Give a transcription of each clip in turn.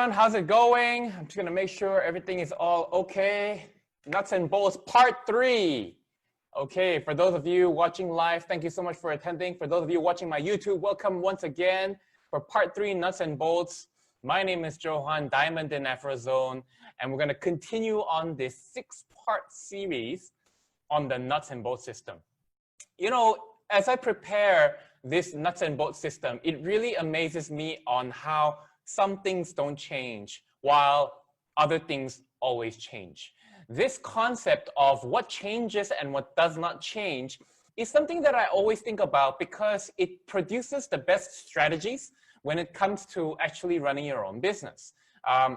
everyone, how's it going? I'm just gonna make sure everything is all okay. Nuts and bolts part 3. Okay, for those of you watching live, thank you so much for attending. For those of you watching my YouTube, welcome once again for part 3, nuts and bolts. My name is Johan, Diamond in Afrozone, and we're gonna continue on this 6-part series on the nuts and bolts system. You know, as I prepare this nuts and bolts system, it really amazes me on how some things don't change while other things always change. This concept of what changes and what does not change is something that I always think about because it produces the best strategies when it comes to actually running your own business.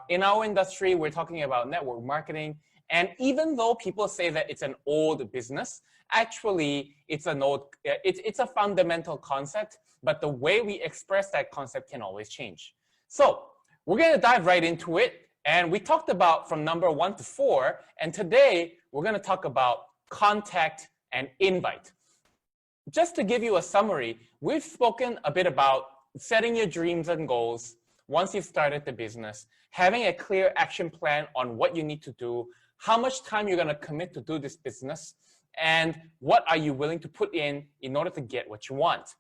In our industry, we're talking about network marketing. And even though people say that it's an old business, actually it's a fundamental concept, but the way we express that concept can always change. So we're going to dive right into it. And we talked about from number 1 to 4. And today we're going to talk about contact and invite. Just to give you a summary, we've spoken a bit about setting your dreams and goals once you've started the business, having a clear action plan on what you need to do, how much time you're going to commit to do this business, and what are you willing to put in order to get what you want.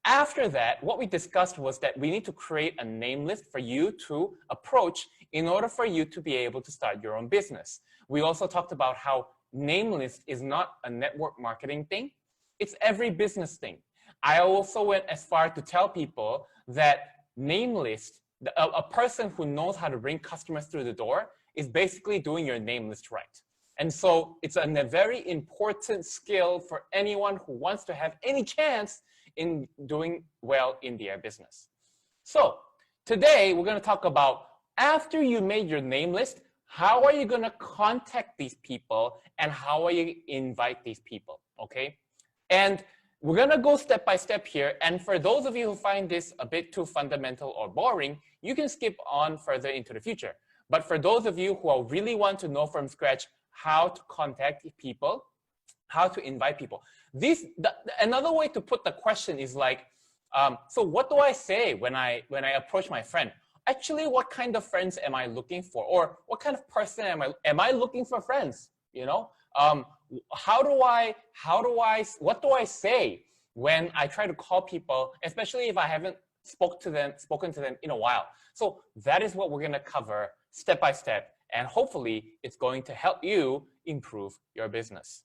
After that, what we discussed was that we need to create a name list for you to approach in order for you to be able to start your own business. We also talked about how name list is not a network marketing thing. It's every business thing. I also went as far to tell people that name list, a person who knows how to bring customers through the door is basically doing your name list right. And so it's a very important skill for anyone who wants to have any chance in doing well in their business. So today we're going to talk about after you made your name list, how are you going to contact these people and how are you invite these people, okay? And we're going to go step by step here. And for those of you who find this a bit too fundamental or boring, you can skip on further into the future. But for those of you who really want to know from scratch how to contact people, how to invite people, another way to put the question is like, so what do I say when I approach my friend? Actually, what kind of friends am I looking for? Or what kind of person am I looking for friends? You know, what do I say when I try to call people, especially if I haven't spoken to them in a while? So that is what we're going to cover step by step, and hopefully it's going to help you improve your business.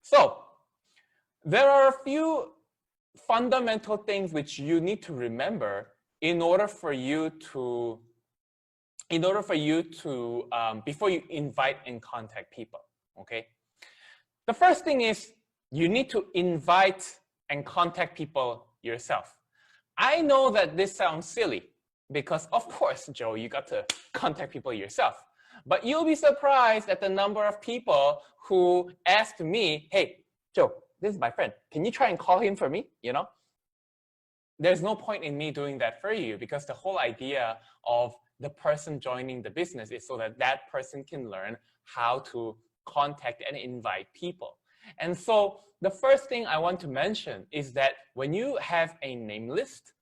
So there are a few fundamental things which you need to remember in order for you to before you invite and contact people, okay? The first thing is you need to invite and contact people yourself. I know that this sounds silly because of course, Joe, you got to contact people yourself. But you'll be surprised at the number of people who asked me, hey, Joe, this is my friend. Can you try and call him for me? You know, there's no point in me doing that for you because the whole idea of the person joining the business is so that that person can learn how to contact and invite people. And so the first thing I want to mention is that when you have a name list,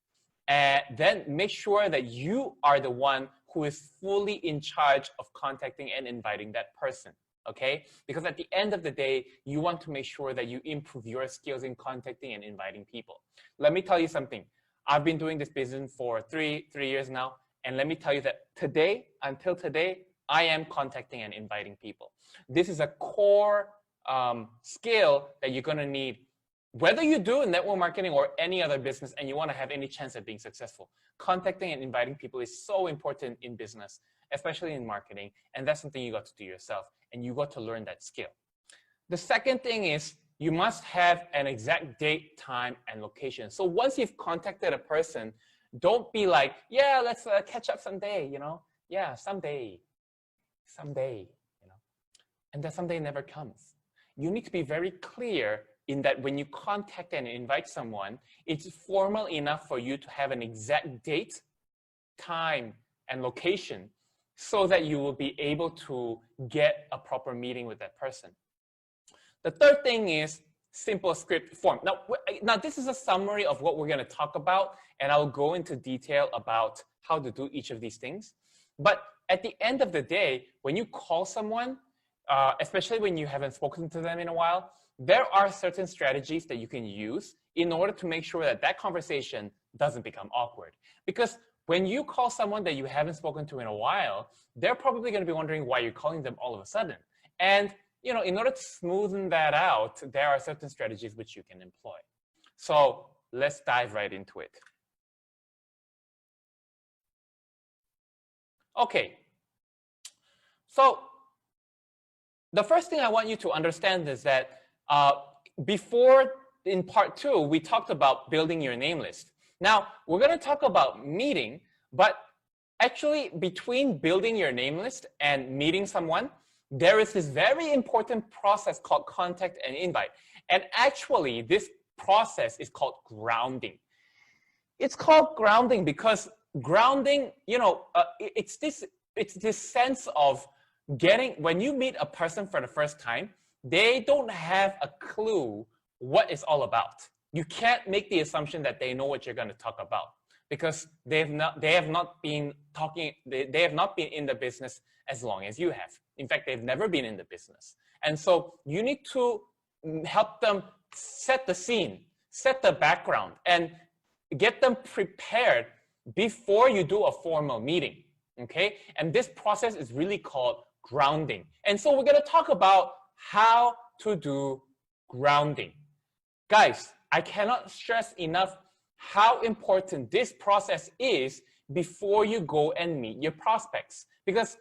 then make sure that you are the one who is fully in charge of contacting and inviting that person, okay? Because at the end of the day, you want to make sure that you improve your skills in contacting and inviting people. Let me tell you something. I've been doing this business for three years now, and let me tell you that until today, I am contacting and inviting people. This is a core skill that you're going to need whether you do network marketing or any other business and you want to have any chance at being successful. Contacting and inviting people is so important in business, especially in marketing, and that's something you got to do yourself, and you got to learn that skill. The second thing is you must have an exact date, time, and location. So once you've contacted a person, don't be like, yeah, let's catch up someday, you know? Yeah, someday, you know? And that someday never comes. You need to be very clear in that when you contact and invite someone, it's formal enough for you to have an exact date, time, and location so that you will be able to get a proper meeting with that person. The third thing is simple script form. Now this is a summary of what we're going to talk about, and I'll go into detail about how to do each of these things. But at the end of the day, when you call someone, especially when you haven't spoken to them in a while, there are certain strategies that you can use in order to make sure that that conversation doesn't become awkward. Because when you call someone that you haven't spoken to in a while, they're probably going to be wondering why you're calling them all of a sudden. And in order to smoothen that out, there are certain strategies which you can employ. So let's dive right into it. Okay. So the first thing I want you to understand is that before, in part 2, we talked about building your name list. Now, we're going to talk about meeting, but actually between building your name list and meeting someone, there is this very important process called contact and invite. And actually, this process is called grounding. It's called grounding because grounding, it's this sense of getting, when you meet a person for the first time, they don't have a clue what it's all about. You can't make the assumption that they know what you're going to talk about because they have not been in the business as long as you have. In fact, they've never been in the business. And so you need to help them set the scene, set the background, and get them prepared before you do a formal meeting, okay? And this process is really called grounding. And so we're going to talk about how to do grounding. Guys, I cannot stress enough how important this process is before you go and meet your prospects. Because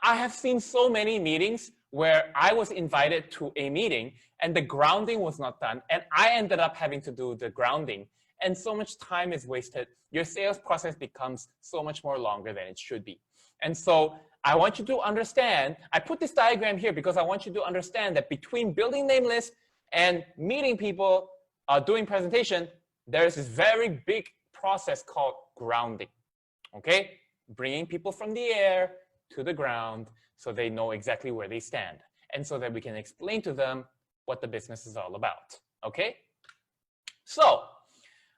I have seen so many meetings where I was invited to a meeting and the grounding was not done, and I ended up having to do the grounding, and so much time is wasted. Your sales process becomes so much more longer than it should be. And so I want you to understand, I put this diagram here because I want you to understand that between building name list and meeting people, doing presentation, there's this very big process called grounding, okay? Bringing people from the air to the ground so they know exactly where they stand, and so that we can explain to them what the business is all about, okay? So,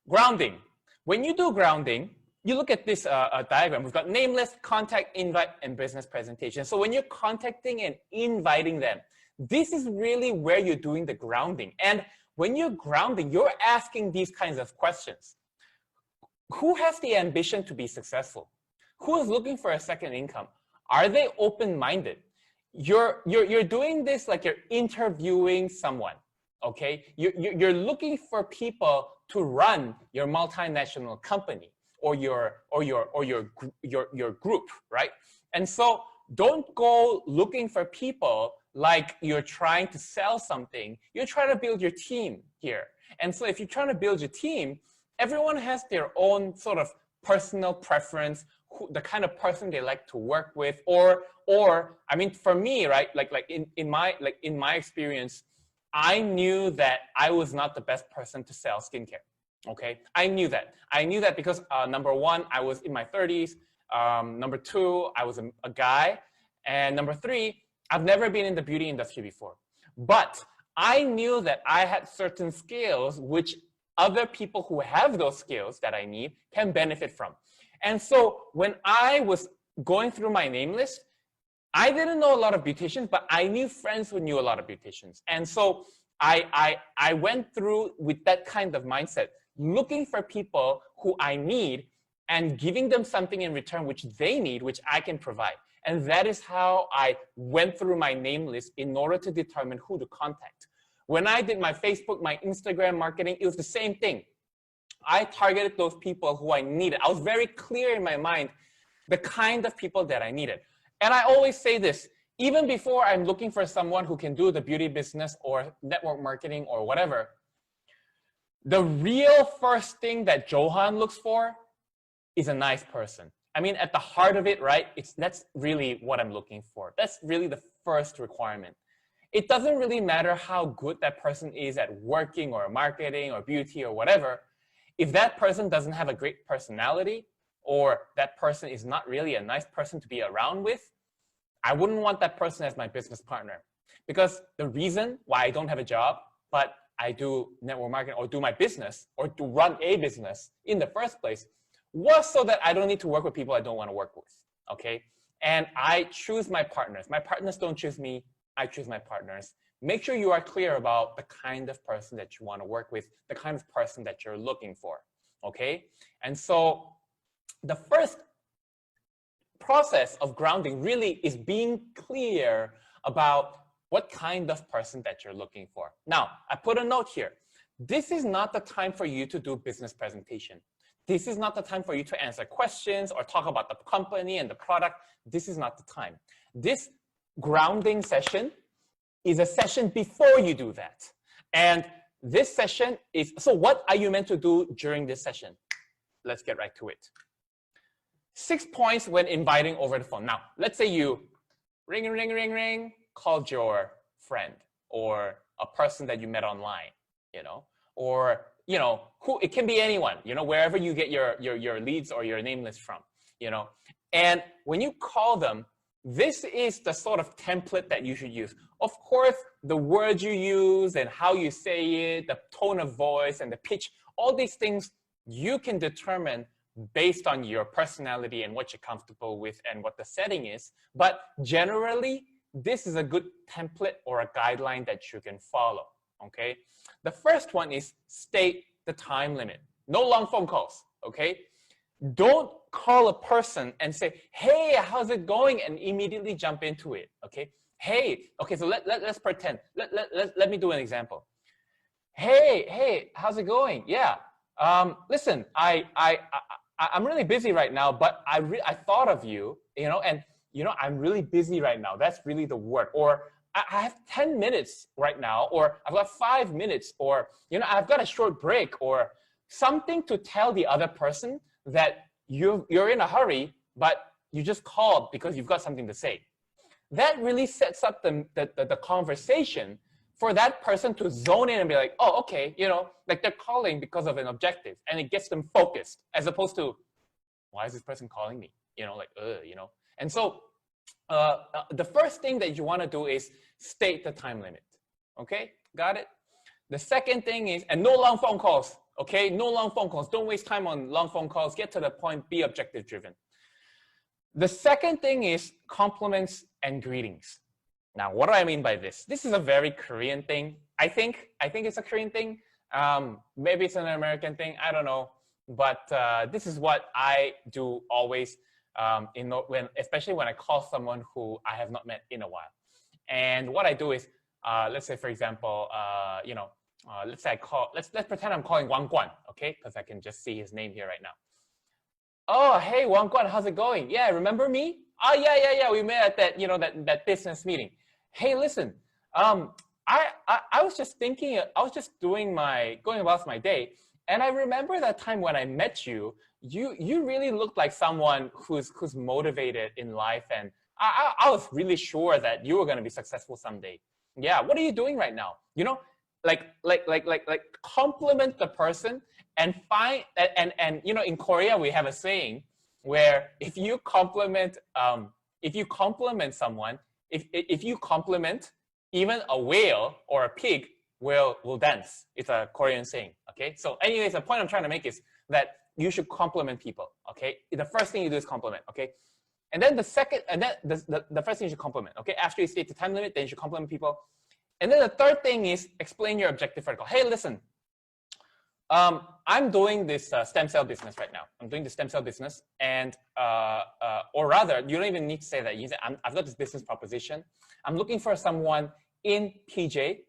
grounding. When you do grounding, you look at this diagram. We've got name list, contact, invite, and business presentation. So when you're contacting and inviting them, this is really where you're doing the grounding. And when you're grounding, you're asking these kinds of questions. Who has the ambition to be successful? Who is looking for a second income? Are they open-minded? You're doing this like you're interviewing someone, okay? You're looking for people to run your multinational company or your group, right? And so don't go looking for people like you're trying to sell something. You're trying to build your team here. And so if you're trying to build your team, everyone has their own sort of personal preference, the kind of person they like to work with, or I mean, for me, right? Like in my experience, I knew that I was not the best person to sell skincare. Okay, I knew that. I knew that because number one, I was in my 30s. Number two, I was a guy, and number three, I've never been in the beauty industry before. But I knew that I had certain skills which other people who have those skills that I need can benefit from. And so when I was going through my name list, I didn't know a lot of beauticians, but I knew friends who knew a lot of beauticians. And so I went through with that kind of mindset, looking for people who I need and giving them something in return which they need, which I can provide. And that is how I went through my name list in order to determine who to contact. When I did my Facebook, my Instagram marketing, it was the same thing. I targeted those people who I needed. I was very clear in my mind the kind of people that I needed. And I always say this, even before I'm looking for someone who can do the beauty business or network marketing or whatever, the real first thing that Johan looks for is a nice person. I mean, at the heart of it, right? That's really what I'm looking for. That's really the first requirement. It doesn't really matter how good that person is at working or marketing or beauty or whatever. If that person doesn't have a great personality or that person is not really a nice person to be around with, I wouldn't want that person as my business partner. Because the reason why I don't have a job but I do network marketing or do my business or to run a business in the first place was so that I don't need to work with people I don't want to work with, okay? And I choose my partners. My partners don't choose me. I choose my partners. Make sure you are clear about the kind of person that you want to work with, the kind of person that you're looking for, okay? And so the first process of grounding really is being clear about what kind of person that you're looking for. Now, I put a note here. This is not the time for you to do business presentation. This is not the time for you to answer questions or talk about the company and the product. This is not the time. This grounding session is a session before you do that. And this session is, so what are you meant to do during this session? Let's get right to it. 6 points when inviting over the phone. Now, let's say you ring, ring, ring, ring, called your friend or a person that you met online, you know, or, you know, who, it can be anyone, you know, wherever you get your leads or your name list from, you know. And when you call them, this is the sort of template that you should use. Of course, the words you use and how you say it, the tone of voice and the pitch, all these things you can determine based on your personality and what you're comfortable with and what the setting is. But generally, this is a good template or a guideline that you can follow, okay? The first one is state the time limit. No long phone calls, okay? Don't call a person and say, hey, how's it going? And immediately jump into it, okay? Hey, okay, so let's pretend. Let me do an example. Hey, how's it going? Yeah, listen, I'm really busy right now, but I thought of you, you know, and you know, I'm really busy right now. That's really the word. Or I have 10 minutes right now, or I've got 5 minutes, or, you know, I've got a short break, or something to tell the other person that you're in a hurry, but you just called because you've got something to say. That really sets up the conversation for that person to zone in and be like, oh, okay, you know, like they're calling because of an objective, and it gets them focused, as opposed to, why is this person calling me? You know, like, you know. And so the first thing that you want to do is state the time limit. Okay, got it? The second thing is, and no long phone calls, okay? No long phone calls. Don't waste time on long phone calls. Get to the point. Be objective driven. The second thing is compliments and greetings. Now, what do I mean by this? This is a very Korean thing. I think it's a Korean thing. Maybe it's an American thing. I don't know. But this is what I do always, especially when I call someone who I have not met in a while. And what I do is, let's say, for example, you know, let's say let's pretend I'm calling Wang Guan, okay? Because I can just see his name here right now. Oh, hey, Wang Guan, how's it going? Yeah, remember me? Oh, yeah. We met at that, you know, that business meeting. Hey, listen, I was just thinking, I was just going about my day, and I remember that time when I met you. You really looked like someone who's motivated in life, and I was really sure that you were going to be successful someday. Yeah, what are you doing right now? You know, like compliment the person and find and you know, in Korea we have a saying where if you compliment someone, if you compliment, even a whale or a pig will dance. It's a Korean saying. Okay, so anyways, the point I'm trying to make is that you should compliment people. Okay, the first thing you do is compliment. Okay, and then the second, and then the first thing you should compliment. Okay, after you state the time limit, then you should compliment people. And then the third thing is explain your objective vertical. Hey, listen, I'm doing this stem cell business right now. I'm doing the stem cell business, and or rather, you don't even need to say that. You say, I've got this business proposition. I'm looking for someone in PJ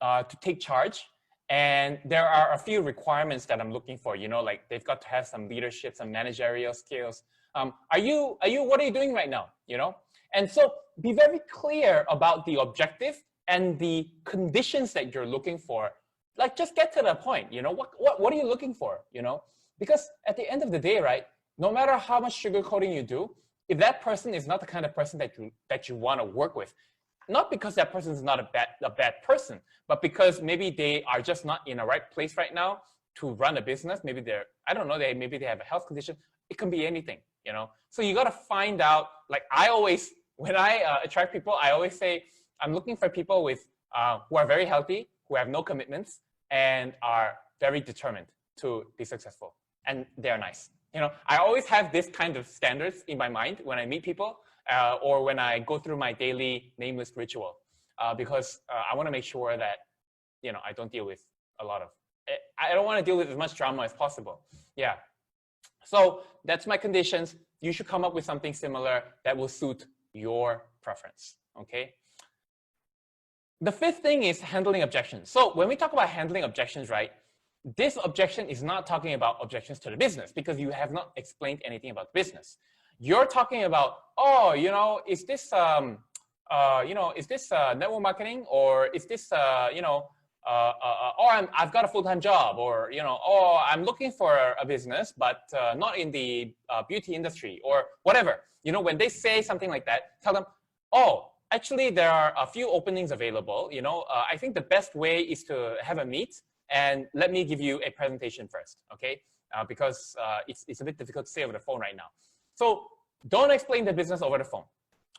to take charge, and there are a few requirements that I'm looking for. You know, like they've got to have some leadership, some managerial skills. What are you doing right now? You know, and so be very clear about the objective and the conditions that you're looking for. Like, just get to the point, you know, what are you looking for, you know? Because at the end of the day, right, no matter how much sugarcoating you do, if that person is not the kind of person that you want to work with, not because that person is not a bad person, but because maybe they are just not in the right place right now to run a business. Maybe maybe they have a health condition. It can be anything, you know? So you got to find out, like when I attract people, I always say, I'm looking for people with, who are very healthy, who have no commitments and are very determined to be successful. And they're nice. I always have this kind of standards in my mind when I meet people or when I go through my daily name list ritual because I want to make sure that, I don't deal with a lot of, I don't want to deal with as much drama as possible. Yeah. So that's my conditions. You should come up with something similar that will suit your preference, okay? The fifth thing is handling objections. So when we talk about handling objections, right, this objection is not talking about objections to the business because you have not explained anything about the business. You're talking about, oh, is this, is this network marketing, or is this, or I've got a full-time job, or, oh, I'm looking for a business, but not in the beauty industry, or whatever. When they say something like that, tell them, oh, actually, there are a few openings available. I think the best way is to have a meet, and let me give you a presentation first, okay? Because it's a bit difficult to say over the phone right now. So don't explain the business over the phone,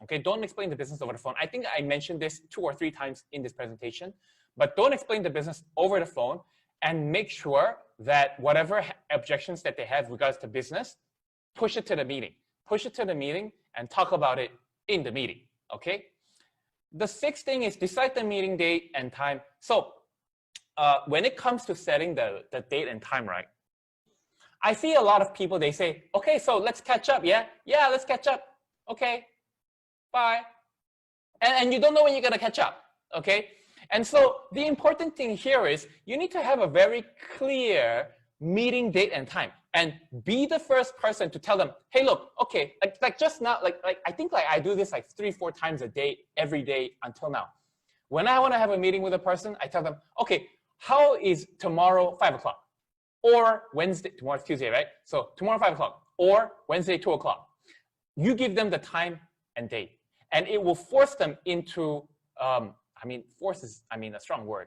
okay? Don't explain the business over the phone. I think I mentioned this 2 or 3 times in this presentation, but don't explain the business over the phone, and make sure that whatever objections that they have regards to business, push it to the meeting. Push it to the meeting and talk about it in the meeting, okay? The 6th thing is decide the meeting date and time. So when it comes to setting the date and time, right, I see a lot of people, they say, okay, so let's catch up, yeah? Yeah, let's catch up. Okay, bye. And you don't know when you're going to catch up, okay? And so the important thing here is you need to have a very clear meeting date and time, and be the first person to tell them, hey, look, okay, like just now, like I think I do this like 3-4 times a day, every day until now. When I want to have a meeting with a person, I tell them, okay, how is tomorrow 5 o'clock? Or Wednesday, tomorrow's Tuesday, right? So tomorrow 5 o'clock, or Wednesday 2 o'clock. You give them the time and date, and it will force them into, force is, a strong word.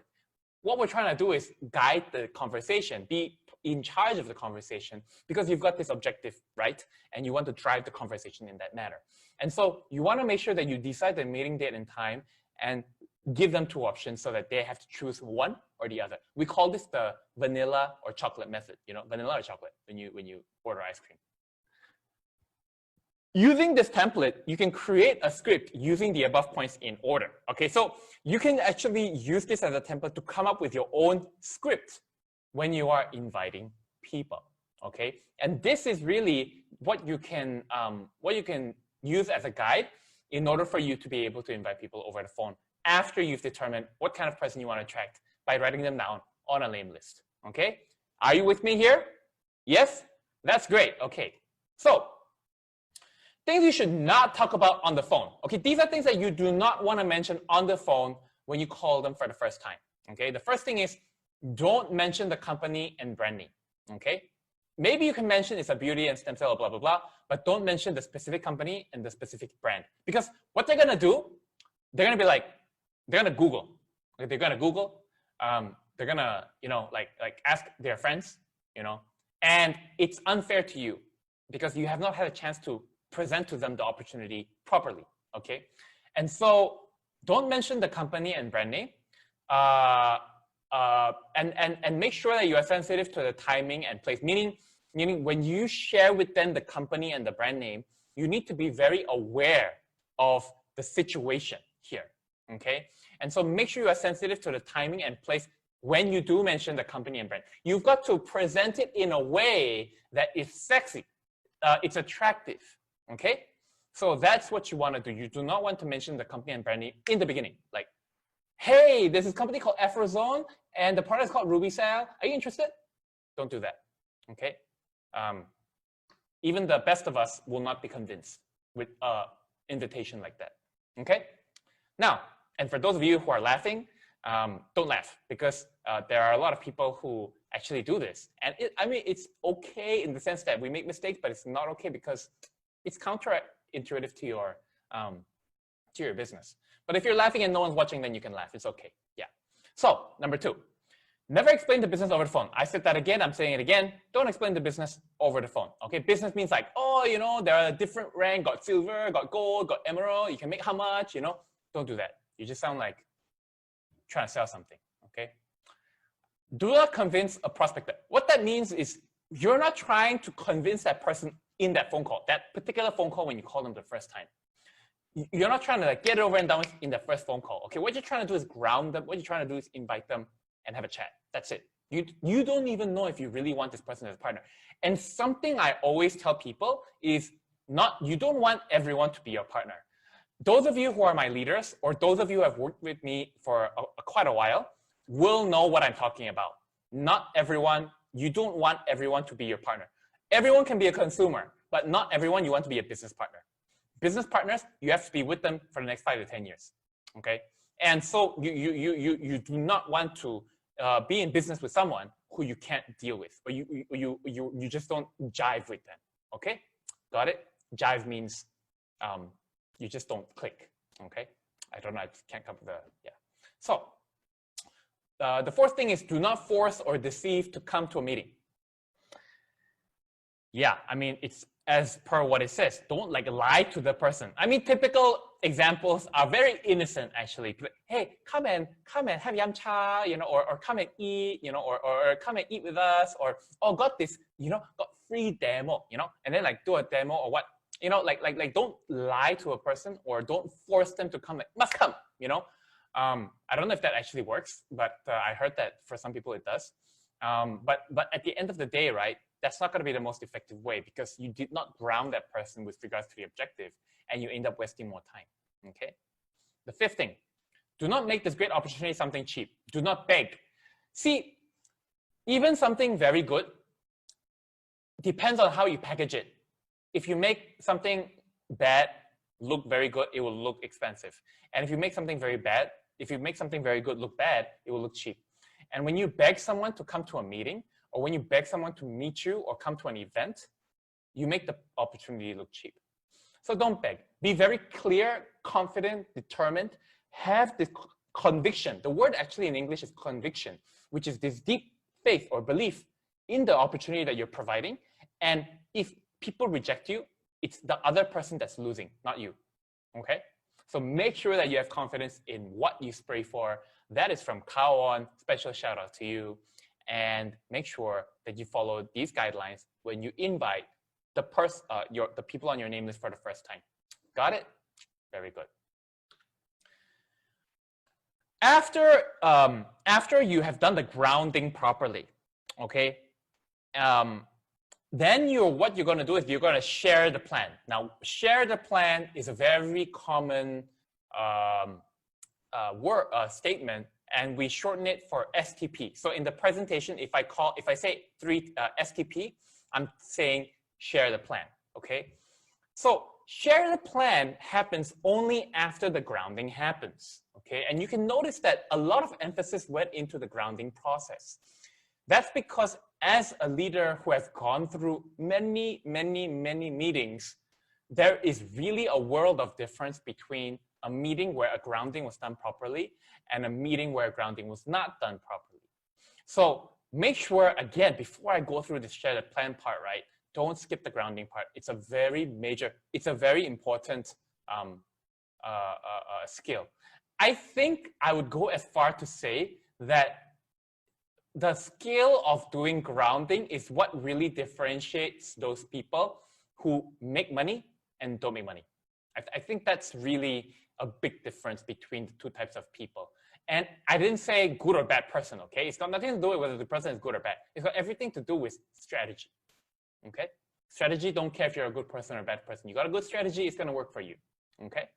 What we're trying to do is guide the conversation, be in charge of the conversation, because you've got this objective, right? And you want to drive the conversation in that manner. And so you want to make sure that you decide the meeting date and time and give them 2 options so that they have to choose one or the other. We call this the vanilla or chocolate method, vanilla or chocolate when you order ice cream. Using this template, you can create a script using the above points in order. Okay, so you can actually use this as a template to come up with your own script when you are inviting people. Okay, and this is really what you can use as a guide in order for you to be able to invite people over the phone after you've determined what kind of person you want to attract by writing them down on a name list. Okay, are you with me here? Yes, that's great. Okay, so things you should not talk about on the phone. Okay, these are things that you do not want to mention on the phone when you call them for the first time. Okay, the first thing is don't mention the company and brand name. Okay, maybe you can mention it's a beauty and stem cell, blah, blah, blah, but don't mention the specific company and the specific brand. Because what they're going to do, they're going to be like, they're going to Google. Okay, they're going to Google. They're going to, ask their friends, and it's unfair to you because you have not had a chance to present to them the opportunity properly, okay? And so don't mention the company and brand name, and make sure that you are sensitive to the timing and place, meaning when you share with them the company and the brand name, you need to be very aware of the situation here, okay? And so make sure you are sensitive to the timing and place when you do mention the company and brand. You've got to present it in a way that is sexy, it's attractive. Okay, so that's what you want to do. You do not want to mention the company and brand name in the beginning. Like, hey, there's this company called Afrozone, and the product is called Rubycell. Are you interested? Don't do that. Okay, even the best of us will not be convinced with an invitation like that. Okay, now, and for those of you who are laughing, don't laugh because there are a lot of people who actually do this, and it's okay in the sense that we make mistakes, but it's not okay because it's counterintuitive to your business. But if you're laughing and no one's watching, then you can laugh. It's okay. Yeah. So number 2, never explain the business over the phone. I said that again. I'm saying it again. Don't explain the business over the phone. Okay. Business means like, oh, there are different rank, got silver, got gold, got emerald. You can make how much, Don't do that. You just sound like trying to sell something. Okay. Do not convince a prospect. What that means is you're not trying to convince that person in that phone call, that particular phone call when you call them the first time. You're not trying to like get it over and done with in the first phone call. Okay, what you're trying to do is ground them. What you're trying to do is invite them and have a chat. That's it. You don't even know if you really want this person as a partner. And something I always tell people is you don't want everyone to be your partner. Those of you who are my leaders, or those of you who have worked with me for quite a while, will know what I'm talking about. Not everyone, you don't want everyone to be your partner. Everyone can be a consumer, but not everyone you want to be a business partner. Business partners, you have to be with them for the next 5 to 10 years, okay? And so you do not want to be in business with someone who you can't deal with, or you just don't jive with them, okay? Got it? Jive means you just don't click, okay? I don't know, I can't come up with yeah. So the fourth thing is do not force or deceive to come to a meeting. Yeah, I mean, it's as per what it says. Don't like lie to the person. I mean, typical examples are very innocent, actually. Hey, come and have yam cha, you know, or come and eat, you know, or come and eat with us, or oh, got this, you know, got free demo, you know, and then like do a demo or what, you know, like don't lie to a person or don't force them to come. Like, must come, you know. I don't know if that actually works, but I heard that for some people it does. But at the end of the day, right, that's not going to be the most effective way because you did not ground that person with regards to the objective and you end up wasting more time, okay? The fifth thing, do not make this great opportunity something cheap. Do not beg. See, even something very good depends on how you package it. If you make something bad look very good, it will look expensive. And if you make something very bad, if you make something very good look bad, it will look cheap. And when you beg someone to come to a meeting, or when you beg someone to meet you or come to an event, you make the opportunity look cheap. So don't beg. Be very clear, confident, determined. Have this conviction. The word actually in English is conviction, which is this deep faith or belief in the opportunity that you're providing. And if people reject you, it's the other person that's losing, not you. Okay? So make sure that you have confidence in what you spray for. That is from Kao On. Special shout out to you. And make sure that you follow these guidelines when you invite the people on your name list for the first time. Got it? Very good. After you have done the grounding properly, okay, then what you're going to do is you're going to share the plan. Now, share the plan is a very common statement, and we shorten it for STP. So in the presentation, if I say STP, I'm saying share the plan, okay? So share the plan happens only after the grounding happens, okay? And you can notice that a lot of emphasis went into the grounding process. That's because as a leader who has gone through many, many, many meetings, there is really a world of difference between a meeting where a grounding was done properly and a meeting where a grounding was not done properly. So make sure, again, before I go through this share the plan part, right, don't skip the grounding part. It's a very important skill. I think I would go as far to say that the skill of doing grounding is what really differentiates those people who make money and don't make money. I think that's really a big difference between the two types of people. And I didn't say good or bad person, okay? It's got nothing to do with whether the person is good or bad. It's got everything to do with strategy, okay? Strategy, don't care if you're a good person or a bad person. You got a good strategy, it's gonna work for you, okay?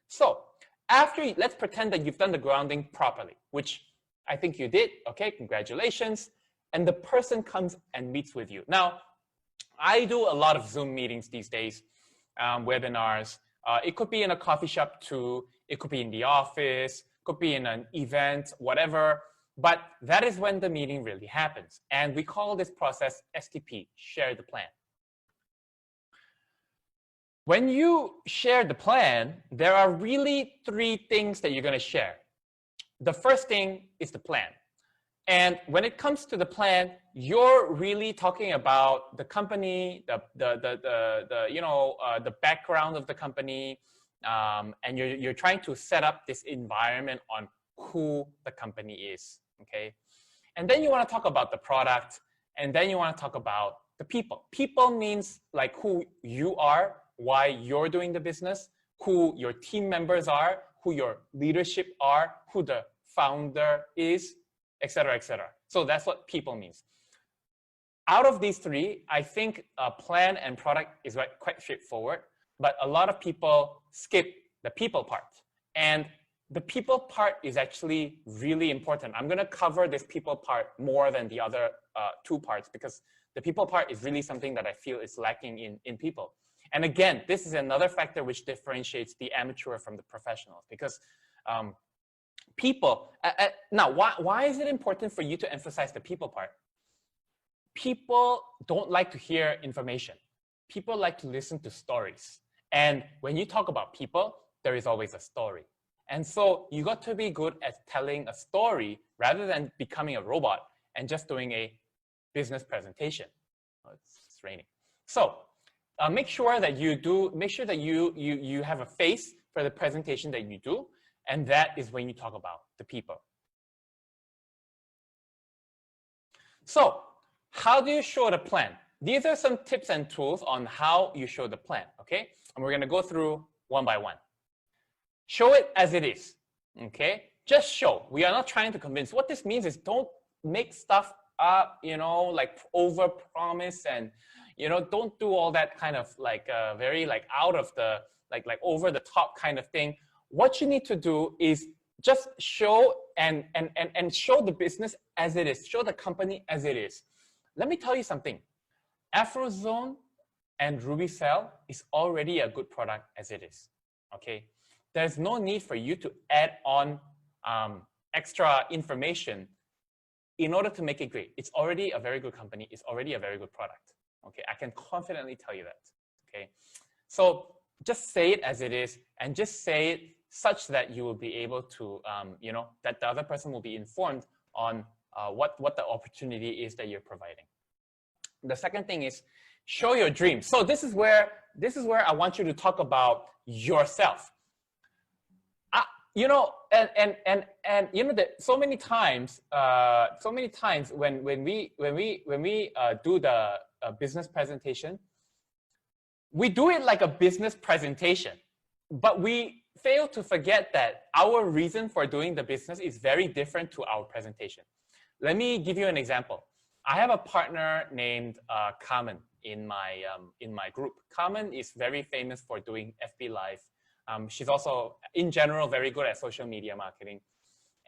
So let's pretend that you've done the grounding properly, which I think you did, okay? Congratulations. And the person comes and meets with you. Now, I do a lot of Zoom meetings these days, webinars. It could be in a coffee shop too. It could be in the office, could be in an event, whatever. But that is when the meeting really happens. And we call this process STP, share the plan. When you share the plan, there are really 3 things that you're going to share. The first thing is the plan. And when it comes to the plan, you're really talking about the company, the background of the company, and you're trying to set up this environment on who the company is, okay? And then you want to talk about the product, and then you want to talk about the people. People means like who you are, why you're doing the business, who your team members are, who your leadership are, who the founder is, etc., etc. So that's what people means. Out of these three, I think plan and product is quite straightforward, but a lot of people skip the people part. And the people part is actually really important. I'm going to cover this people part more than the other two parts, because the people part is really something that I feel is lacking in people. And again, this is another factor which differentiates the amateur from the professionals, because people, now why is it important for you to emphasize the people part? People don't like to hear information. People like to listen to stories. And when you talk about people, there is always a story. And so you got to be good at telling a story rather than becoming a robot and just doing a business presentation. Oh, it's raining. So make sure that you have a face for the presentation that you do. And that is when you talk about the people. So how do you show the plan? These are some tips and tools on how you show the plan, okay? And we're gonna go through one by one. Show it as it is, okay? Just show. We are not trying to convince. What this means is don't make stuff up, you know, like over promise, and, you know, don't do all that kind of like very like out of the, like over the top kind of thing. What you need to do is just show and show the business as it is. Show the company as it is. Let me tell you something. Afrozone and Rubycell is already a good product as it is, okay? There's no need for you to add on extra information in order to make it great. It's already a very good company. It's already a very good product, okay? I can confidently tell you that, okay? So just say it as it is, and just say it such that you will be able to, you know, that the other person will be informed on what the opportunity is that you're providing. The second thing is show your dreams. So this is where I want you to talk about yourself. You know, and you know that so many times when we do the business presentation, we do it like a business presentation, but we fail to forget that our reason for doing the business is very different to our presentation. Let me give you an example. I have a partner named Carmen in my group. Carmen is very famous for doing FB Live. She's also, in general, very good at social media marketing.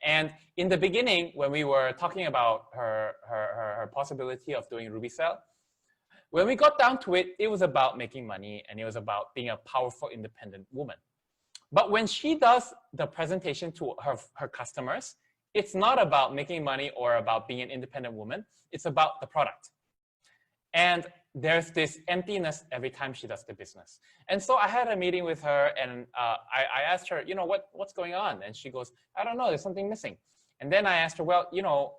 And in the beginning, when we were talking about her possibility of doing Rubycell, when we got down to it, it was about making money, and it was about being a powerful, independent woman. But when she does the presentation to her customers, it's not about making money or about being an independent woman. It's about the product. And there's this emptiness every time she does the business. And so I had a meeting with her, and I asked her, you know, what's going on? And she goes, I don't know, there's something missing. And then I asked her, well, you know,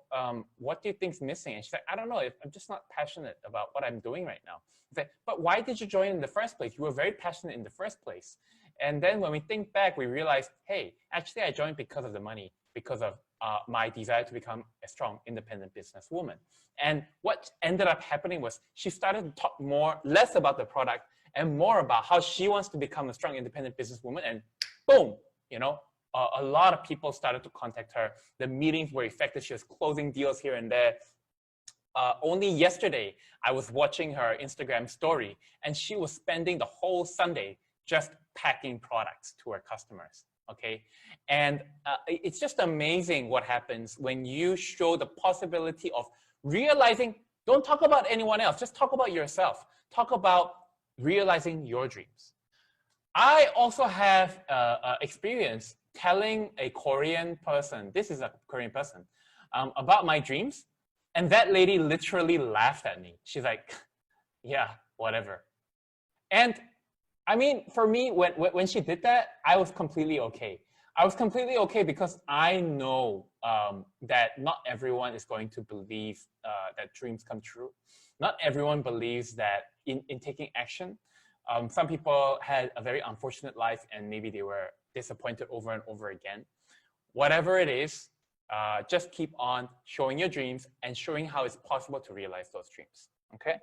what do you think's missing? And she said, I don't know, I'm just not passionate about what I'm doing right now. I said, but why did you join in the first place? You were very passionate in the first place. And then when we think back, we realized, hey, actually I joined because of the money, because of my desire to become a strong, independent businesswoman. And what ended up happening was she started to talk less about the product and more about how she wants to become a strong, independent businesswoman. And boom, you know, a lot of people started to contact her. The meetings were effective. She was closing deals here and there. Only yesterday, I was watching her Instagram story, and she was spending the whole Sunday just packing products to her customers. Okay, and it's just amazing what happens when you show the possibility of realizing. Don't talk about anyone else, just talk about yourself. Talk about realizing your dreams. I also have experience telling a Korean person, this is a Korean person, about my dreams, and that lady literally laughed at me. She's like, yeah, whatever. And I mean, for me, when she did that, I was completely okay. I was completely okay because I know that not everyone is going to believe that dreams come true. Not everyone believes that in taking action. Some people had a very unfortunate life, and maybe they were disappointed over and over again. Whatever it is, just keep on showing your dreams and showing how it's possible to realize those dreams, okay?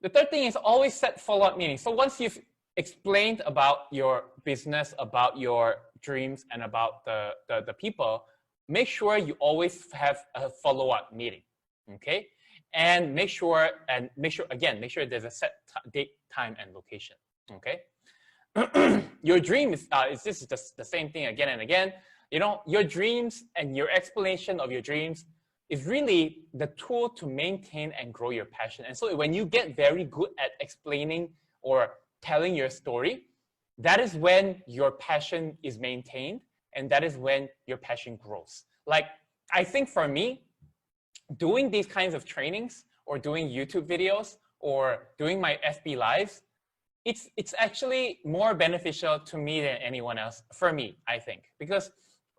The third thing is always set follow-up meetings. So once you've explained about your business, about your dreams, and about the people, make sure you always have a follow-up meeting, okay? And make sure there's a set date, time, and location, okay? Your dream is this is just the same thing again and again. You know, your dreams and your explanation of your dreams is really the tool to maintain and grow your passion. And so when you get very good at explaining or telling your story, that is when your passion is maintained, and that is when your passion grows. Like, I think for me, doing these kinds of trainings or doing YouTube videos or doing my FB lives, it's actually more beneficial to me than anyone else, for me, I think. Because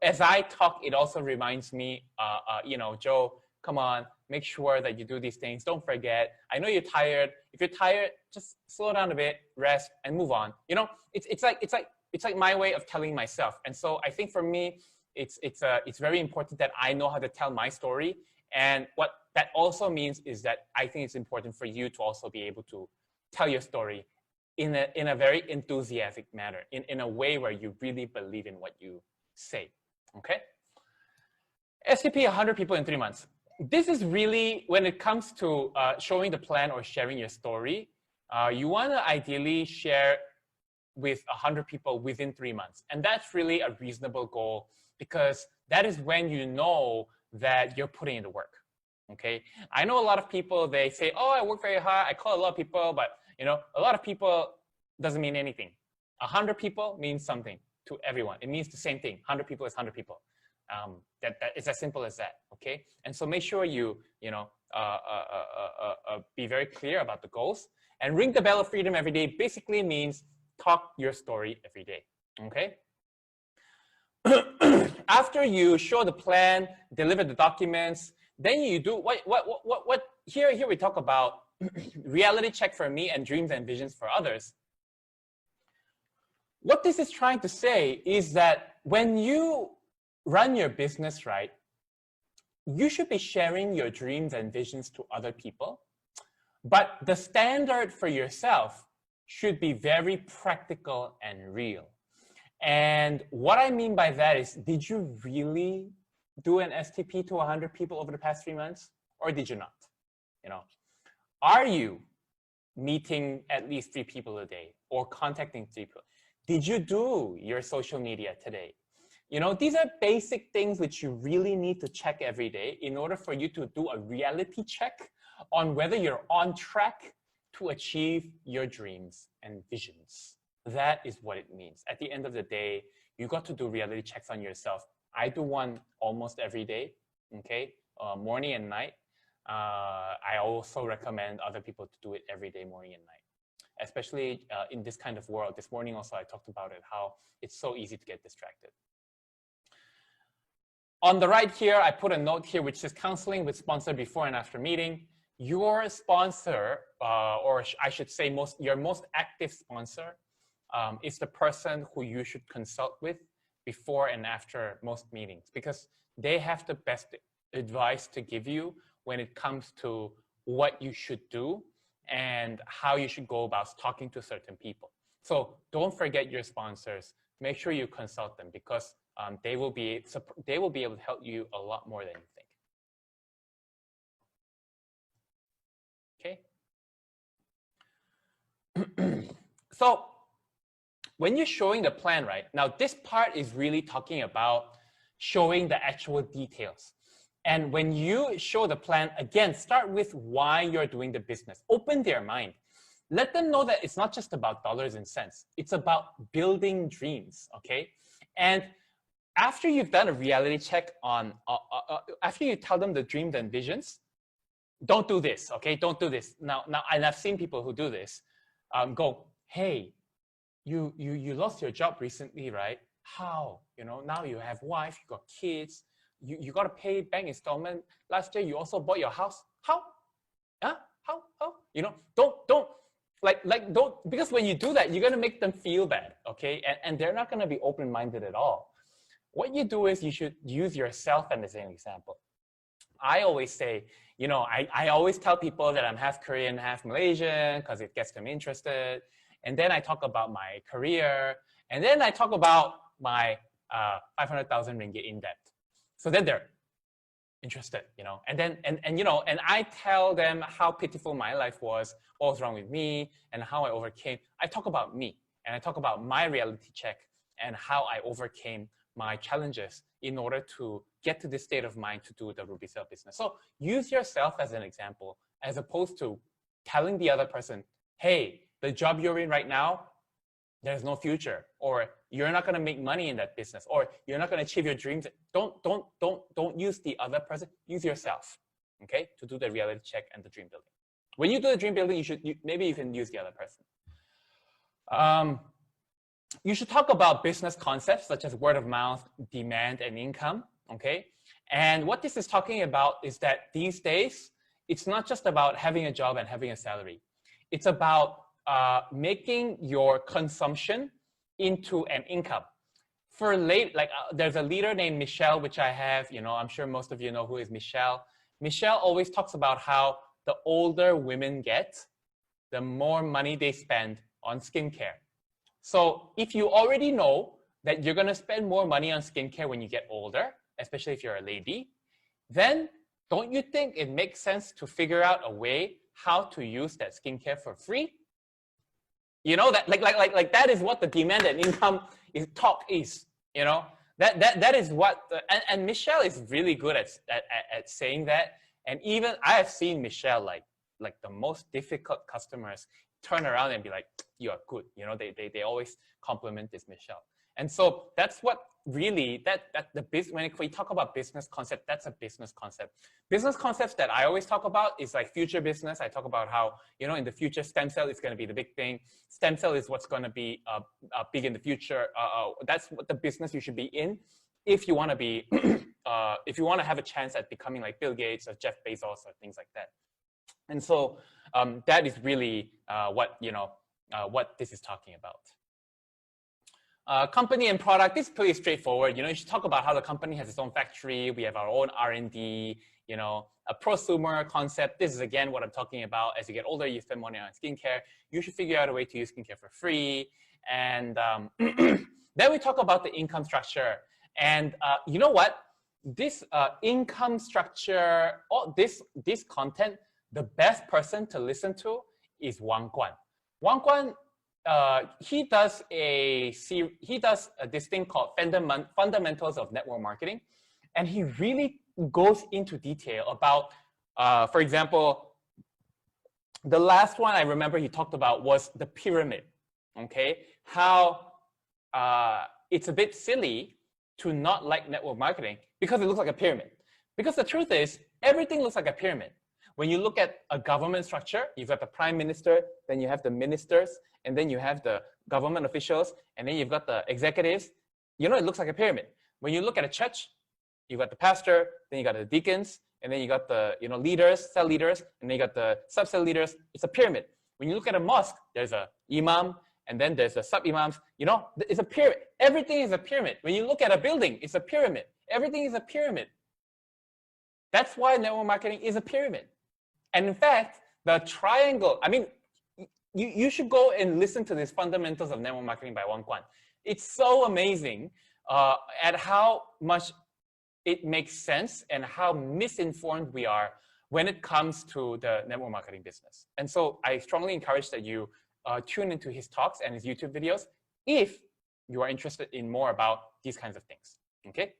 as I talk, it also reminds me, you know, Joe, come on, make sure that you do these things. Don't forget. I know you're tired. If you're tired, just slow down a bit, rest, and move on. You know, it's like my way of telling myself. And so I think for me, it's very important that I know how to tell my story. And what that also means is that I think it's important for you to also be able to tell your story in a very enthusiastic manner, in a way where you really believe in what you say, okay? STP 100 people in 3 months. This is really, when it comes to showing the plan or sharing your story, you want to ideally share with 100 people within 3 months. And that's really a reasonable goal, because that is when you know that you're putting in the work, okay? I know a lot of people, they say, oh, I work very hard, I call a lot of people, but you know, a lot of people doesn't mean anything. 100 people means something to everyone. It means the same thing. 100 people is 100 people. That it's as simple as that, okay? And so make sure you know, be very clear about the goals. And ring the bell of freedom every day basically means talk your story every day, okay? After you show the plan, deliver the documents, then you do here we talk about reality check for me and dreams and visions for others. What this is trying to say is that when you run your business right, you should be sharing your dreams and visions to other people. But the standard for yourself should be very practical and real. And what I mean by that is, did you really do an STP to 100 people over the past 3 months? Or did you not? You know, are you meeting at least 3 people a day or contacting 3 people? Did you do your social media today? You know, these are basic things which you really need to check every day in order for you to do a reality check on whether you're on track to achieve your dreams and visions. That is what it means. At the end of the day, you got to do reality checks on yourself. I do one almost every day, okay? Morning and night. I also recommend other people to do it every day, morning and night. Especially in this kind of world. This morning also I talked about it, how it's so easy to get distracted. On the right here, I put a note here which says counseling with sponsor before and after meeting. Your sponsor, or I should say your most active sponsor, is the person who you should consult with before and after most meetings, because they have the best advice to give you when it comes to what you should do and how you should go about talking to certain people. So don't forget your sponsors. Make sure you consult them, because they will be able to help you a lot more than you think. Okay. So when you're showing the plan, right? Now this part is really talking about showing the actual details. And when you show the plan, again, start with why you're doing the business. Open their mind. Let them know that it's not just about dollars and cents. It's about building dreams, okay? And after you've done a reality check on, after you tell them the dreams and visions, don't do this, okay? Don't do this. Now, and I've seen people who do this. Go, hey, you lost your job recently, right? How? You know, now you have wife, you got kids, you got to pay bank installment. Last year, you also bought your house. How? Huh? How? You know, don't, because when you do that, you're going to make them feel bad, okay? And they're not going to be open-minded at all. what you do is you should use yourself as an example. I always say, you know, I always tell people that I'm half Korean, half Malaysian because it gets them interested. And then I talk about my career. And then I talk about my 500,000 ringgit in debt. So then they're interested, you know. And then, and you know, and I tell them how pitiful my life was, what was wrong with me, and how I overcame. I talk about me, and I talk about my reality check and how I overcame my challenges in order to get to this state of mind to do the Rubycell business. So use yourself as an example, as opposed to telling the other person, hey, the job you're in right now, there's no future, or you're not going to make money in that business, or you're not going to achieve your dreams. Don't use the other person. Use yourself, okay, to do the reality check and the dream building. When you do the dream building, maybe you can use the other person. You should talk about business concepts such as word of mouth, demand, and income, okay? And what this is talking about is that these days, it's not just about having a job and having a salary. It's about making your consumption into an income. There's a leader named Michelle, which I have, you know, I'm sure most of you know who is Michelle. Michelle always talks about how the older women get, the more money they spend on skincare. So if you already know that you're going to spend more money on skincare when you get older, especially if you're a lady, then don't you think it makes sense to figure out a way how to use that skincare for free? You know, that like that is what the demand and income talk is, you know, that is what, and Michelle is really good at saying that. And even I have seen Michelle, like the most difficult customers turn around and be like, you are good. You know, they always compliment this Michelle. And so that's what really, when we talk about business concept, that's a business concept. Business concepts that I always talk about is like future business. I talk about how, you know, in the future, stem cell is going to be the big thing. Stem cell is what's going to be big in the future. That's what the business you should be in if you want to be, if you want to have a chance at becoming like Bill Gates or Jeff Bezos or things like that. And so that is really what this is talking about. Company and product, this is pretty straightforward. You know, you should talk about how the company has its own factory. We have our own R&D, you know, a prosumer concept. This is, again, what I'm talking about. As you get older, you spend money on skincare. You should figure out a way to use skincare for free. And then we talk about the income structure. And you know what? This income structure, this content, the best person to listen to is Wang Guan. Wang Guan, he does this thing called Fundamentals of Network Marketing, and he really goes into detail about, for example, the last one I remember he talked about was the pyramid. Okay, how it's a bit silly to not like network marketing because it looks like a pyramid. Because the truth is, everything looks like a pyramid. When you look at a government structure, you've got the prime minister, then you have the ministers, and then you have the government officials, and then you've got the executives. You know, it looks like a pyramid. When you look at a church, you've got the pastor, then you got the deacons, and then you got the leaders, cell leaders, and then you got the sub-cell leaders. It's a pyramid. When you look at a mosque, there's a imam, and then there's the sub-imams. You know, it's a pyramid. Everything is a pyramid. When you look at a building, it's a pyramid. Everything is a pyramid. That's why network marketing is a pyramid. And in fact, the triangle, I mean, you should go and listen to this Fundamentals of Network Marketing by Wang Guan. It's so amazing at how much it makes sense and how misinformed we are when it comes to the network marketing business. And so I strongly encourage that you tune into his talks and his YouTube videos if you are interested in more about these kinds of things, okay?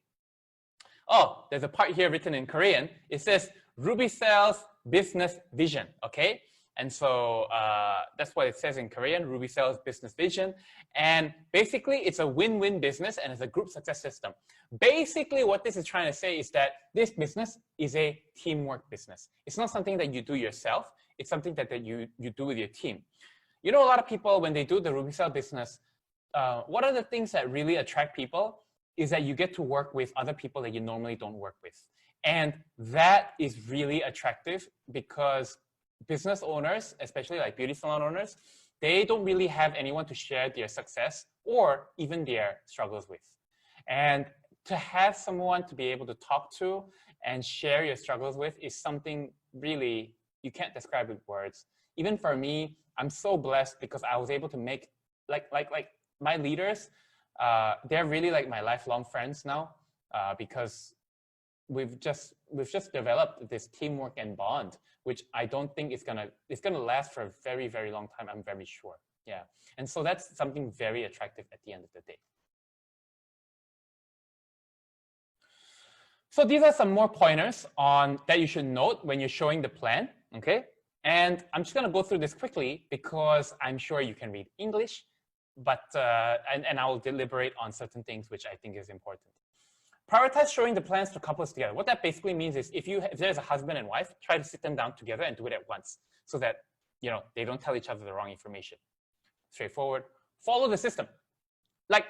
Oh, there's a part here written in Korean. It says, Rubycell's business vision, okay? And so that's what it says in Korean, Rubycell's business vision. And basically, it's a win-win business and it's a group success system. Basically, what this is trying to say is that this business is a teamwork business. It's not something that you do yourself. It's something that you do with your team. You know, a lot of people, when they do the Rubycell business, what are the things that really attract people is that you get to work with other people that you normally don't work with. And that is really attractive because business owners, especially like beauty salon owners, they don't really have anyone to share their success or even their struggles with. And to have someone to be able to talk to and share your struggles with is something really you can't describe with words. Even for me, I'm so blessed because I was able to make like my leaders, they're really like my lifelong friends now, because we've just developed this teamwork and bond, which I don't think it's gonna last for a very, very long time. I'm very sure. Yeah, and so that's something very attractive at the end of the day. So these are some more pointers on that you should note when you're showing the plan. Okay, and I'm just gonna go through this quickly because I'm sure you can read English, but and I will deliberate on certain things which I think is important. Prioritize showing the plans to couples together. What that basically means is if there's a husband and wife, try to sit them down together and do it at once so that they don't tell each other the wrong information. Straightforward. Follow the system. Like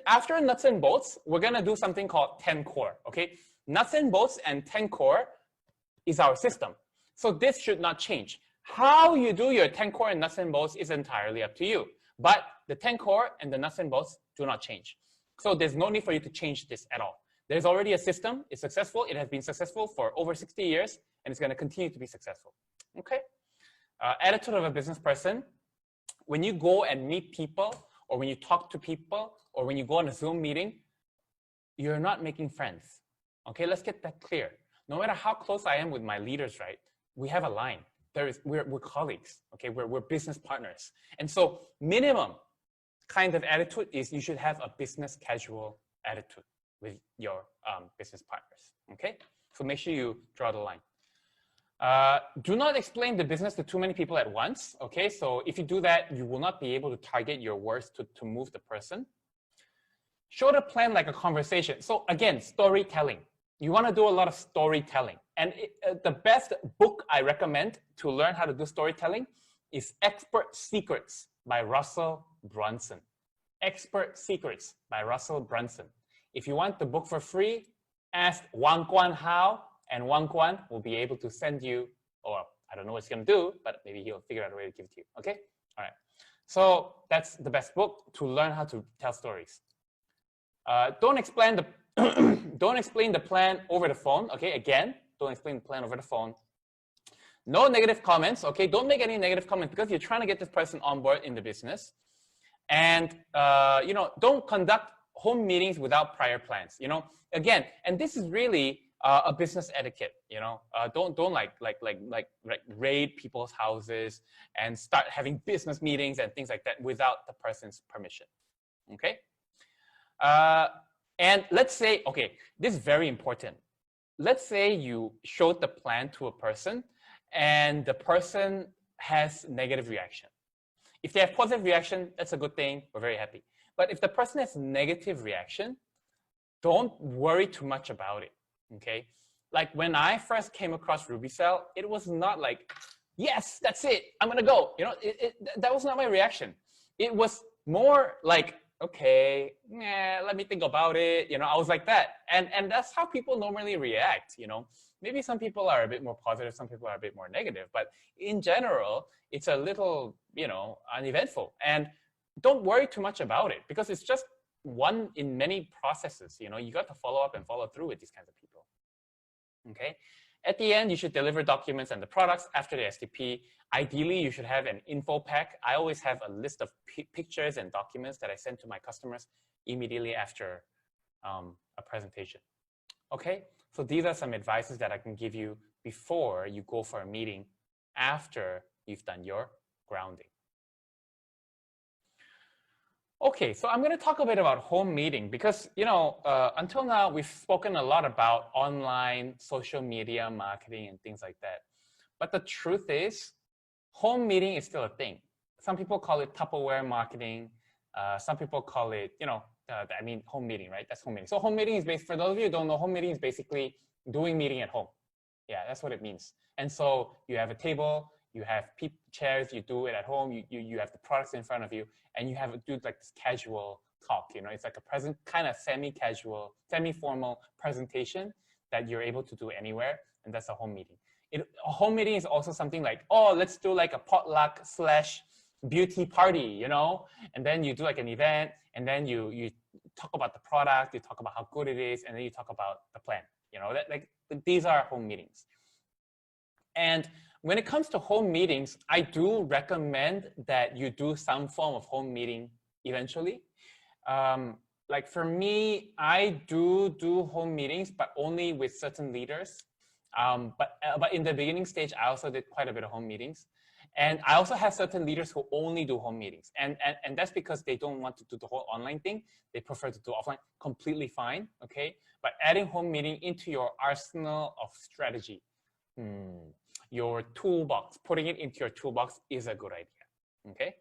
after nuts and bolts, we're gonna do something called 10 core. Okay, nuts and bolts and 10 core is our system. So this should not change. How you do your 10 core and nuts and bolts is entirely up to you. But the 10 core and the nuts and bolts do not change. So there's no need for you to change this at all. There's already a system. It's successful. It has been successful for over 60 years, and it's going to continue to be successful. Okay? Attitude of a business person. When you go and meet people, or when you talk to people, or when you go on a Zoom meeting, you're not making friends. Okay? Let's get that clear. No matter how close I am with my leaders, right? We have a line. We're colleagues. Okay? We're business partners. And so minimum kind of attitude is you should have a business casual attitude with your business partners. Okay, so make sure you draw the line. Do not explain the business to too many people at once. Okay, so if you do that, you will not be able to target your words to move the person. Show the plan like a conversation. So again, storytelling. You want to do a lot of storytelling, and the best book I recommend to learn how to do storytelling is Expert Secrets by Russell Brunson. Expert Secrets by Russell Brunson. If you want the book for free, ask Wang Guan how, and Wang Guan will be able to send you, or I don't know what he's going to do, but maybe he'll figure out a way to give it to you. Okay? All right. So that's the best book to learn how to tell stories. Don't explain the plan over the phone. Okay? Again, don't explain the plan over the phone. No negative comments. Okay? Don't make any negative comments because you're trying to get this person on board in the business. And don't conduct home meetings without prior plans. Again, and this is really a business etiquette. Don't like raid people's houses and start having business meetings and things like that without the person's permission. Okay. And let's say, okay, this is very important. Let's say you showed the plan to a person and the person has negative reaction. If they have positive reaction, that's a good thing. We're very happy. But if the person has negative reaction, don't worry too much about it. Okay? Like when I first came across Rubycell, it was not like, yes, that's it, I'm gonna go. That was not my reaction. It was more like, okay, let me think about it. I was like that. And that's how people normally react. Maybe some people are a bit more positive, some people are a bit more negative, but in general, it's a little, uneventful. And don't worry too much about it because it's just one in many processes. You got to follow up and follow through with these kinds of people. Okay. At the end, you should deliver documents and the products after the STP. Ideally, you should have an info pack. I always have a list of pictures and documents that I send to my customers immediately after a presentation. Okay. So these are some advices that I can give you before you go for a meeting after you've done your grounding. Okay, so I'm going to talk a bit about home meeting because, until now, we've spoken a lot about online social media marketing and things like that. But the truth is, home meeting is still a thing. Some people call it Tupperware marketing. Some people call it, home meeting, right? That's home meeting. So home meeting is for those of you who don't know, home meeting is basically doing meeting at home. Yeah, that's what it means. And so you have a table, you have chairs, you do it at home, you have the products in front of you, and you do like this casual talk, it's like a kind of semi-casual, semi-formal presentation that you're able to do anywhere, and that's a home meeting. A home meeting is also something like, oh, let's do like a potluck / beauty party, and then you do like an event, and then you talk about the product, you talk about how good it is, and then you talk about the plan. You know, these are home meetings. And when it comes to home meetings, I do recommend that you do some form of home meeting eventually. Like for me, I do home meetings, but only with certain leaders. But in the beginning stage, I also did quite a bit of home meetings. And I also have certain leaders who only do home meetings. And that's because they don't want to do the whole online thing. They prefer to do offline, completely fine, okay? But adding home meeting into your arsenal of strategy, your toolbox, putting it into your toolbox is a good idea, okay?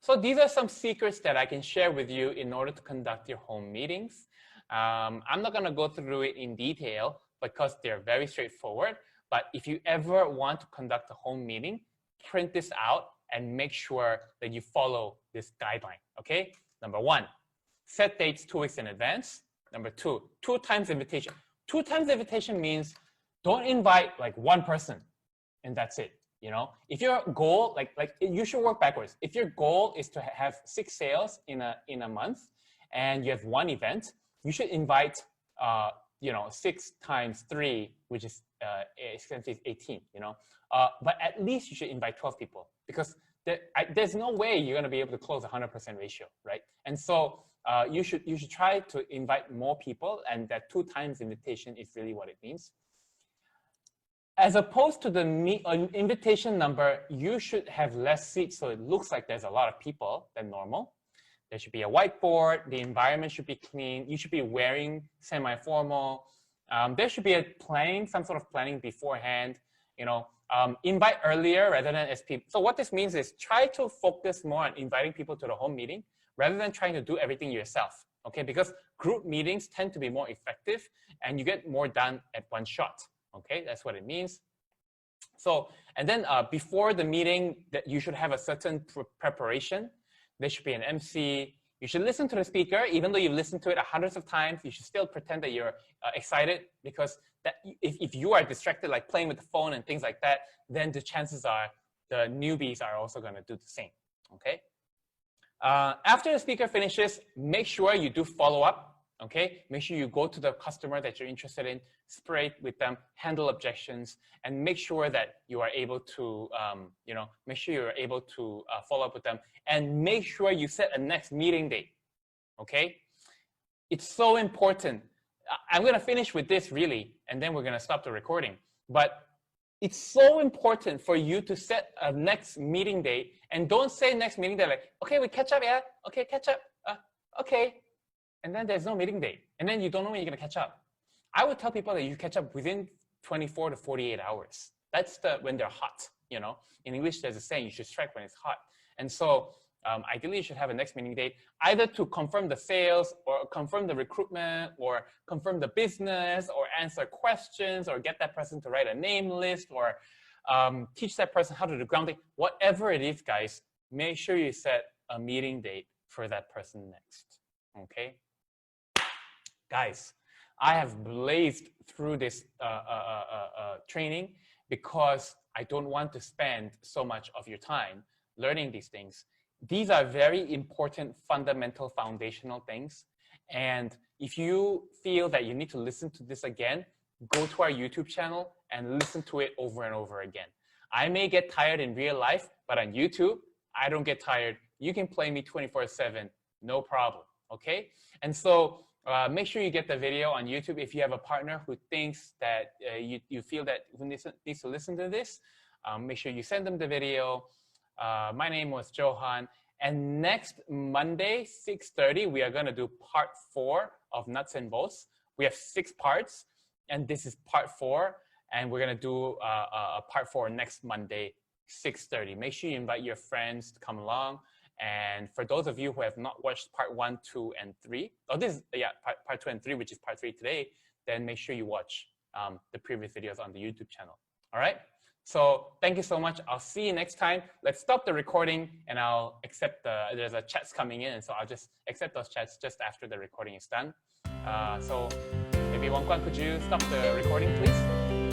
So these are some secrets that I can share with you in order to conduct your home meetings. I'm not gonna go through it in detail because they're very straightforward. But if you ever want to conduct a home meeting, print this out and make sure that you follow this guideline, okay? Number 1, set dates 2 weeks in advance. Number 2, 2 times invitation. 2 times invitation means don't invite like one person and that's it, you know? If your goal, like you should work backwards. If your goal is to have 6 sales in a month and you have 1 event, you should invite, 6 times 3, which is 18, you know, but at least you should invite 12 people because there's no way you're going to be able to close 100% ratio, right? And so you should try to invite more people, and that 2 times invitation is really what it means. As opposed to the invitation number, you should have less seats so it looks like there's a lot of people than normal. There should be a whiteboard. The environment should be clean. You should be wearing semi-formal. There should be some sort of planning beforehand. You know, invite earlier rather than as people. So what this means is try to focus more on inviting people to the home meeting rather than trying to do everything yourself. Okay, because group meetings tend to be more effective and you get more done at one shot. Okay, that's what it means. So, and then before the meeting, that you should have a certain preparation. There should be an MC. You should listen to the speaker, even though you've listened to it hundreds of times. You should still pretend that you're excited, because if you are distracted, like playing with the phone and things like that, then the chances are the newbies are also going to do the same. Okay. After the speaker finishes, make sure you do follow up. Okay, make sure you go to the customer that you're interested in, spray with them, handle objections, and make sure that you are able to, make sure you're able to follow up with them, and make sure you set a next meeting date. Okay, it's so important. I'm going to finish with this really, and then we're going to stop the recording. But it's so important for you to set a next meeting date, and don't say next meeting date like, okay, we catch up, yeah, okay, catch up, okay. And then there's no meeting date. And then you don't know when you're going to catch up. I would tell people that you catch up within 24 to 48 hours. That's when they're hot, you know. In English, there's a saying, you should strike when it's hot. And so ideally, you should have a next meeting date, either to confirm the sales or confirm the recruitment or confirm the business or answer questions or get that person to write a name list or teach that person how to do grounding. Whatever it is, guys, make sure you set a meeting date for that person next. Okay? Guys, I have blazed through this training because I don't want to spend so much of your time learning these things. These are very important, fundamental, foundational things. And if you feel that you need to listen to this again, go to our YouTube channel and listen to it over and over again. I may get tired in real life, but on YouTube, I don't get tired. You can play me 24/7, no problem. Okay? And so make sure you get the video on YouTube. If you have a partner who thinks that you feel that who needs to listen to this, make sure you send them the video. My name was Johan. And next Monday, 6:30, we are going to do part 4 of Nuts and Bolts. We have 6 parts, and this is part 4. And we're going to do a part 4 next Monday, 6:30. Make sure you invite your friends to come along. And for those of you who have not watched part 1, 2, and 3, part 2 and 3, which is part 3 today, then make sure you watch the previous videos on the YouTube channel. All right? So thank you so much. I'll see you next time. Let's stop the recording, and I'll accept there's a chats coming in, and so I'll just accept those chats just after the recording is done. So maybe Wang Guan, could you stop the recording, please?